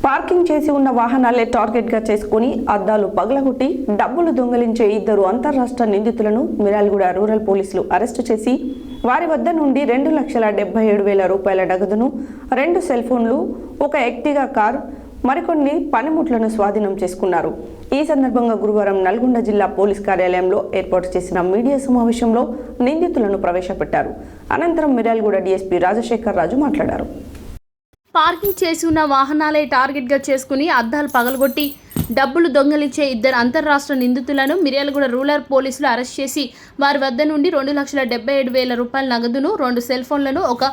Parking చేసి ఉన్న వాహనాలే టార్గెట్గా చేసుకుని అద్దాలు పగలగొట్టి డబ్బులు దొంగిలించే ఇద్దరు అంతర్రాష్ట్ర నిందితులను మిర్యాలగూడ రూరల్ పోలీసులు అరెస్టు చేసి వారి వద్ద నుండి 2,77,000 రూపాయల నగదును, 2 సెల్ ఫోన్లు, ఒక ఎర్టిగా కార్, మరికొన్ని పనిముట్లను స్వాధీనం చేసుకున్నారు. ఈ సందర్భంగా గురువారం నల్గొండ జిల్లా పోలీస్ కార్యాలయంలో ఏర్పాటు చేసిన మీడియా సమావేశంలో నిందితులను ప్రవేశపెట్టారు. అనంతరం మిర్యాలగూడ డీఎస్పీ రాజశేఖర్ రాజు మాట్లాడారు. పార్కింగ్ చేసి ఉన్న వాహనాలే టార్గెట్గా చేసుకుని అద్దాలు పగలగొట్టి డబ్బులు దొంగిలించే ఇద్దరు అంతర్రాష్ట్ర నిందితులను మిర్యాలగూడ రూరల్ పోలీసులు అరెస్ట్ చేసి వారి వద్ద నుండి 2,77,000 రూపాయల నగదును, 2 సెల్ ఫోన్లను, ఒక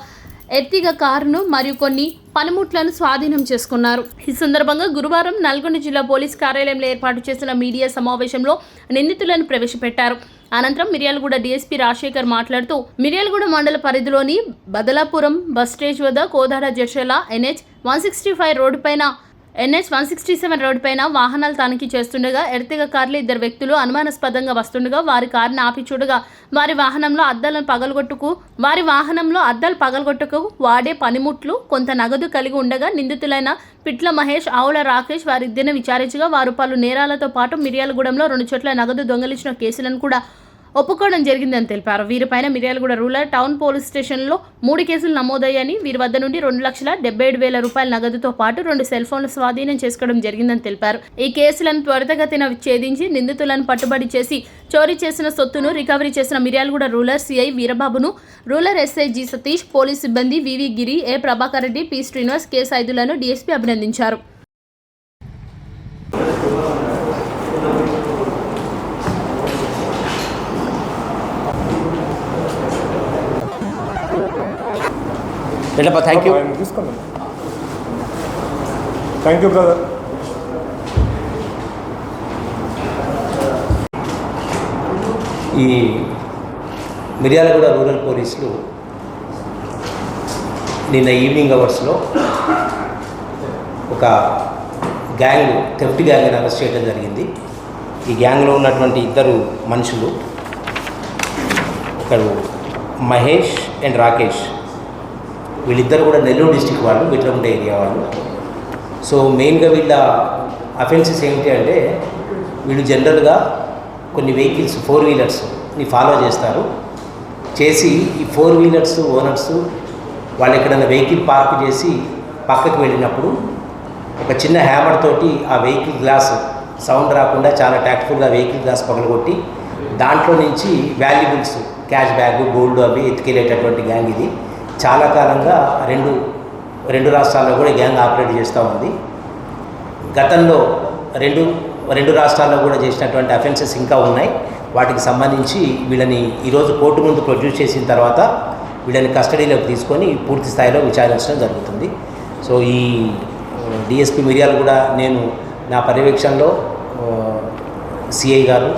ఎర్టిగా కారును మరియు కొన్ని పనిముట్లను స్వాధీనం చేసుకున్నారు. ఈ సందర్భంగా గురువారం నల్గొండ జిల్లా పోలీస్ కార్యాలయంలో ఏర్పాటు చేసిన మీడియా సమావేశంలో నిందితులను ప్రవేశపెట్టారు. అనంతరం మిర్యాలగూడ డీఎస్పీ రాజశేఖర్ మాట్లాడుతూ, మిర్యాలగూడ మండల పరిధిలోని బదలాపురం బస్ స్టేజ్ వద్ద కోదాడ జడ్చర్ల NH 165 రోడ్డు పైన NH 167 రోడ్డు పైన వాహనాలు తనిఖీ చేస్తుండగా ఎర్టిగా కార్లు ఇద్దరు వ్యక్తులు అనుమానాస్పదంగా వస్తుండగా వారి కారుని ఆపి చూడగా వారి వాహనంలో అద్దాలు పగలగొట్టుకు వాడే పనిముట్లు, కొంత నగదు కలిగి ఉండగా నిందితులైన పిట్ల మహేష్, ఆవుల రాకేష్ వారిద్దరిని విచారించగా వారు పలు నేరాలతో పాటు మిర్యాలగూడెంలో 2 చోట్ల నగదు దొంగిలించిన కేసులను కూడా ఒప్పుకోవడం జరిగిందని తెలిపారు. వీరిపైన మిర్యాలగూడ రూరల్ టౌన్ పోలీస్ స్టేషన్లో 3 కేసులు నమోదయ్యాయని, వీరి వద్ద నుండి 2,77,000 రూపాయల నగదుతో పాటు 2 సెల్ ఫోన్లు స్వాధీనం చేసుకోవడం జరిగిందని తెలిపారు. ఈ కేసులను త్వరితగతిన ఛేదించి నిందితులను పట్టుబడి చేసి చోరీ చేసిన సొత్తును రికవరీ చేసిన మిర్యాలగూడ రూరల్ సిఐ వీరబాబును, rural SI G Satish, police సిబ్బంది VV Giri, A Prabhakar Reddy, P Srinivas, K సైదులను డీఎస్పీ అభినందించారు. Thank you brother. ఈ మిర్యాలగూడ రూరల్ పోలీసులు నిన్న ఈవినింగ్ అవర్స్లో ఒక థెఫ్ట్ గ్యాంగ్ని అరెస్ట్ చేయడం జరిగింది. ఈ గ్యాంగ్లో ఉన్నటువంటి ఇద్దరు మనుషులు, ఒకరు మహేష్ అండ్ రాకేష్, వీళ్ళిద్దరు కూడా నెల్లూరు డిస్టిక్ వాళ్ళు, బిట్లగుంట ఏరియా వాళ్ళు. సో మెయిన్గా వీళ్ళ అఫెన్సెస్ ఏమిటి అంటే, వీళ్ళు జనరల్గా కొన్ని వెహికల్స్ 4 వీలర్స్ని ఫాలో చేసి ఈ 4 వీలర్స్ ఓనర్స్ వాళ్ళు ఎక్కడైనా వెహికల్ పార్క్ చేసి పక్కకి వెళ్ళినప్పుడు ఒక చిన్న హ్యామర్ తోటి ఆ వెహికల్ గ్లాస్ సౌండ్ రాకుండా చాలా ట్యాక్ట్ఫుల్గా వెహికల్ గ్లాస్ పగలగొట్టి దాంట్లో నుంచి వాల్యుబుల్స్, క్యాష్ బ్యాగ్, గోల్డ్ అవి ఎత్తుకెళ్ళేటటువంటి గ్యాంగ్ ఇది. చాలా కాలంగా రెండు రాష్ట్రాల్లో కూడా గ్యాంగ్ ఆపరేట్ చేస్తూ ఉంది. గతంలో రెండు రాష్ట్రాల్లో కూడా చేసినటువంటి అఫెన్సెస్ ఇంకా ఉన్నాయి. వాటికి సంబంధించి వీళ్ళని ఈరోజు కోర్టు ముందు ప్రొడ్యూస్ చేసిన తర్వాత వీళ్ళని కస్టడీలోకి తీసుకొని పూర్తి స్థాయిలో విచారించడం జరుగుతుంది. సో ఈ డిఎస్పీ మిర్యాలు కూడా నేను నా పర్యవేక్షణలో సిఐ గారు,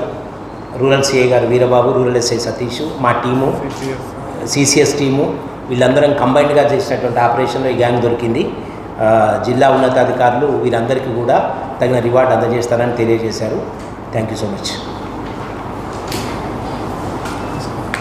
రూరల్ సిఐ గారు వీరబాబు, రూరల్ ఎస్ఐ సతీష్, మా టీము సిసిఎస్ టీము వీళ్ళందరం కంబైన్డ్గా చేసినటువంటి ఆపరేషన్లో ఈ గ్యాంగ్ దొరికింది. జిల్లా ఉన్నతాధికారులు వీరందరికీ కూడా తగిన రివార్డ్ అందజేస్తారని తెలియజేశారు. Thank you so much.